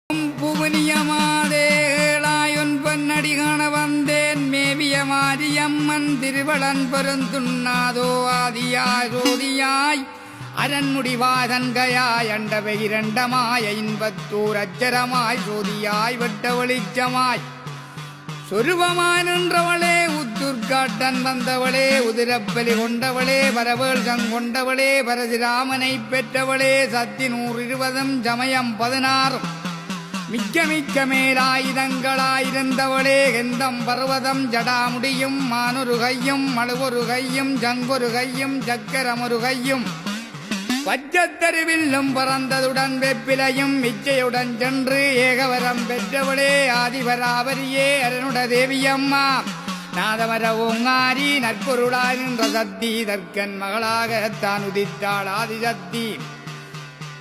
புவனியமாதேளாயொன் பொன்னடி காண வந்தேன் மேவிய மாரியம்மன் திருவளன் பெருந்துண்ணாதோ ஆதியாய் ஜோதியாய் அரண்முடிவாதன்கையாய் அண்டவை இரண்டமாய் இன்பத்தூர் அச்சரமாய் ஜோதியாய் வெட்ட வெளிச்சமாய் சொருபமாய் நின்றவளே உத்துர்காட்டன் வந்தவளே உதிரப்பலி கொண்டவளே வரவேள் கொண்டவளே பரசுராமனை பெற்றவளே சத்தி 120 சமயம் 16 மிக்க மிக்க மேலாயுதங்களாயிருந்தவளே கெந்தம் பர்வதம் ஜடாமுடியும் மானொரு கையும் மழுவொரு கையும் ஜங்கொரு கையும் சக்கரமொரு கையும் பச்சத்தருவில்லும் பறந்ததுடன் வெப்பிலையும் இச்சையுடன் சென்று ஏகவரம் பெற்றவளே ஆதிபராபரியே அரணுட தேவியம்மா நாதமர ஓங்காரி நற்பொருளாய் நின்ற சக்தி தற்கன் மகளாகத்தான் உதித்தாள் ஆதிசக்தி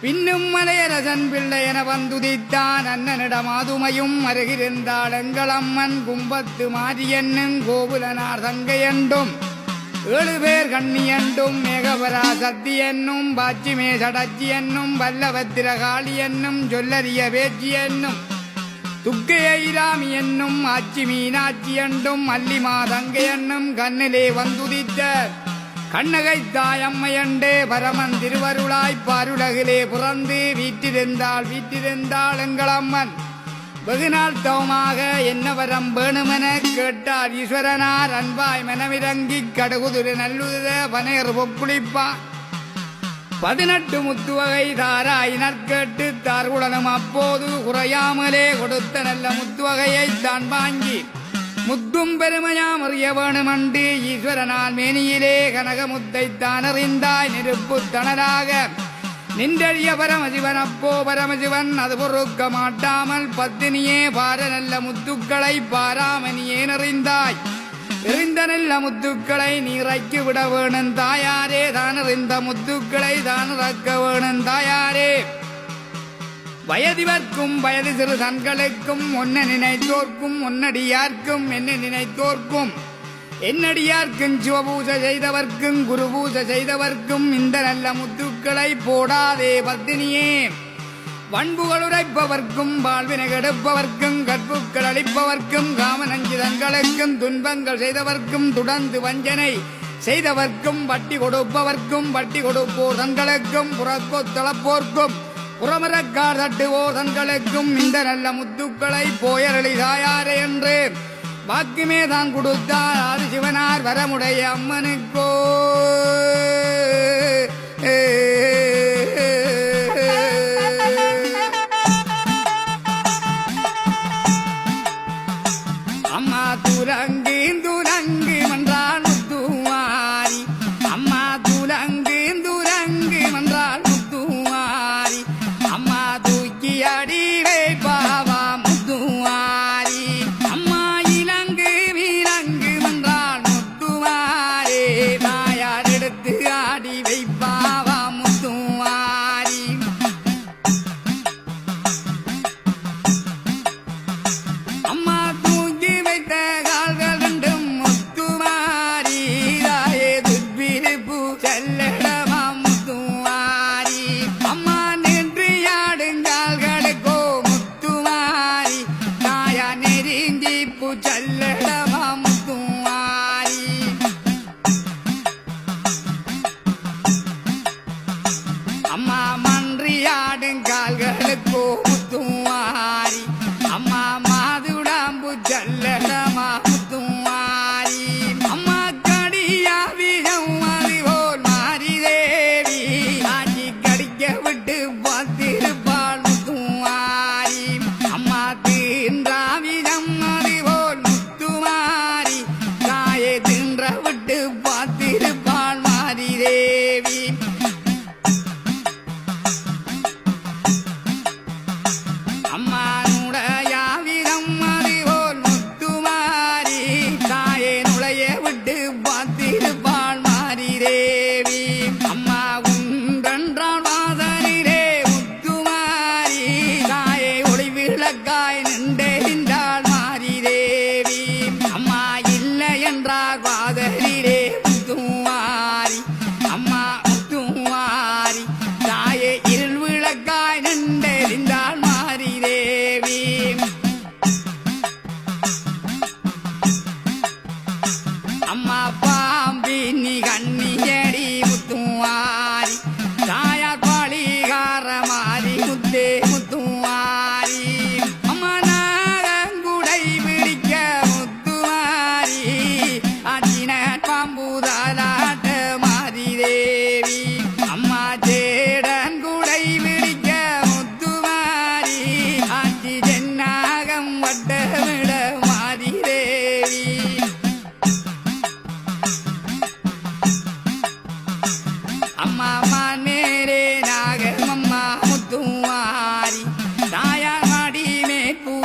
பின்னும் மலையரசன் பிள்ளை என வந்துதித்தான் அண்ணனிடம் ஆதுமையும் அருகிருந்தாள் எங்களம்மன் கும்பத்து மாரியன்னும் கோபுலனார் தங்கையண்டும் 7 பேர் கண்ணியண்டும் மேகபரா சக்தி என்னும் பாச்சிமே சடச்சி என்னும் வல்லபத்திரகாளி என்னும் சொல்லறிய பேச்சி என்னும் துக்கையிராமி என்னும் ஆச்சி மீனாட்சி என்றும் அல்லிமா தங்கை என்னும் கண்ணிலே வந்துதித்த கண்ணகை தாயம்மையண்டே பரமன் திருவருளாய் பாருலகிலே புறந்து வீற்றிருந்தாள் எங்களம்மன் வெகுநாள் தவமாக என்ன வரம் வேணுமென கேட்டார் ஈஸ்வரனார் அன்பாய் மனமிறங்கி கடுகுதிர நல்லுதிர பனையர் பொக்குளிப்பான் 18 முத்துவகை தாராய் நற்கேட்டு தார்குடனும் அப்போது குறையாமலே கொடுத்த நல்ல முத்துவகையை தான் வாங்கி முத்தும் பெருமையாம் அறிய வேணுமண்டு ஈஸ்வரனால் மேனியிலே கனகமுத்தை தான் அறிந்தாய் நெருப்பு தணலாக நின்றழிய பரமசிவன் அப்போ பரமசிவன் அது பொறுக்க மாட்டாமல் பத்தினியே பார நல்ல முத்துக்களை பாராமணியே நெறிந்தாய் எறிந்த நல்ல முத்துக்களை நீரைக்கு விட வேணும் தாயாரே தான் எறிந்த முத்துக்களை தான் இறக்க வேணும் தாயாரே வயதிவர்க்கும் வயது சிறு தன்களுக்கும் ஒன்ன நினைத்தோர்க்கும் ஒன்னடியார்க்கும் என்ன நினைத்தோர்க்கும் என்னடியார்க்கும் சிவபூஜை செய்தவர்க்கும் குருபூஜை செய்தவர்க்கும் இந்த நல்ல முத்துக்களை போடாதே பத்தினியே வன்புகள் உரைப்பவர்க்கும் வாழ்வினை கெடுப்பவர்க்கும் கற்புக்கள் அளிப்பவர்க்கும் காமநஞ்சிதங்களுக்கும் துன்பங்கள் செய்தவர்க்கும் துடந்து வஞ்சனை செய்தவர்க்கும் வட்டி கொடுப்பவர்க்கும் வட்டி கொடுப்போர் தங்களுக்கும் புறக்கொத்தளப்போர்க்கும் புறமரக்கார் தட்டுவோர் தங்களுக்கும் இந்த நல்ல முத்துக்களை போயரளி தாயாரே என்று வாக்குமே தான் கொடுத்தார் ஆதிசிவனார் வரமுடைய அம்மனுக்கோ அம்மா துரங்கு துரங்கு மன்றால் முத்துவாரி அம்மா துரங்கு துரங்கு மன்றால் முத்துவாரி அம்மா தூக்கி அடி வைப்பாவா முத்துவாரி ஆடி வைப்பாவா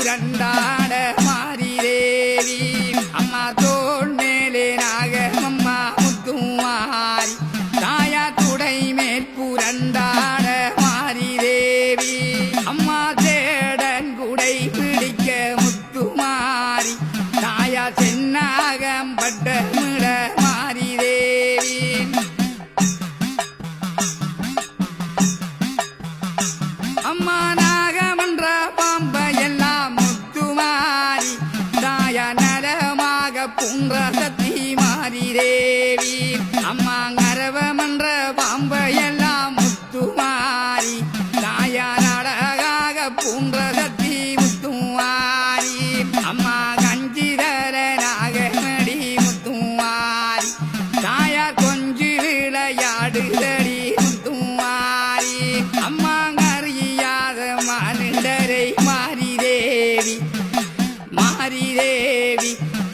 புரண்டாட மாறி தேவி அம்மா தோள் மேலே நாகமம்மா முத்துமாரி தாயா துடை மேல் புரண்டாட மாறி தேவி அம்மா தேடன் குடை பிடிக்க முத்துமாரி தாயா சென்னாகம் பட்ட மிட மாறி தேவி அம்மா நாகமன்ற பாம்பையெல்லாம் முத்துமாரி தாயா நரமாக புன்ற சக்தி மாறி தேவி அம்மா கரவமன்ற பாம்பையெல்லாம் முத்துமாரி தாயா நடகாக புன்ற சக்தி முத்துமாரி அம்மா கஞ்சிதர நாகமடி முத்துமாரி தாயா கொஞ்சு விளையாடுதடி முத்துமாரி அம்மா அறியாத மானிடரை மாறி தேவி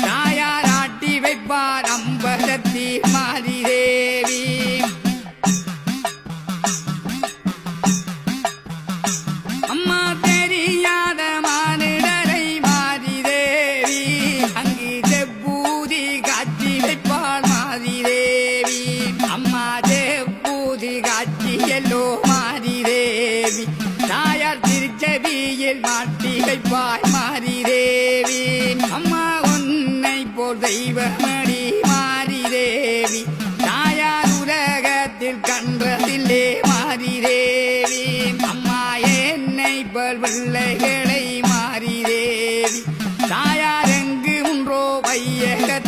தாயார் ஆட்டி வைப்பார் அம்பலத்தி மாறி தேவி அம்மா தெரியாத மானிடரை மாறி தேவி அங்கு செப்பூதி காட்சி வைப்பாள் மாறி தேவி அம்மா செப்பூதி காட்சி எல்லோ மாறி தேவி தாயார் திருச்செவியில் மாட்டி வைப்பாய் மாறி தேவி அம்மா உன்னை போல் தெய்வமடி மாறி தேவி தாயார் உலகத்தில் கன்றதில்லே மாறி தேவி அம்மா என்னை போல் பிள்ளைகளை மாறி தேவி தாயார் எங்கு உன்றோ வையகத்தில்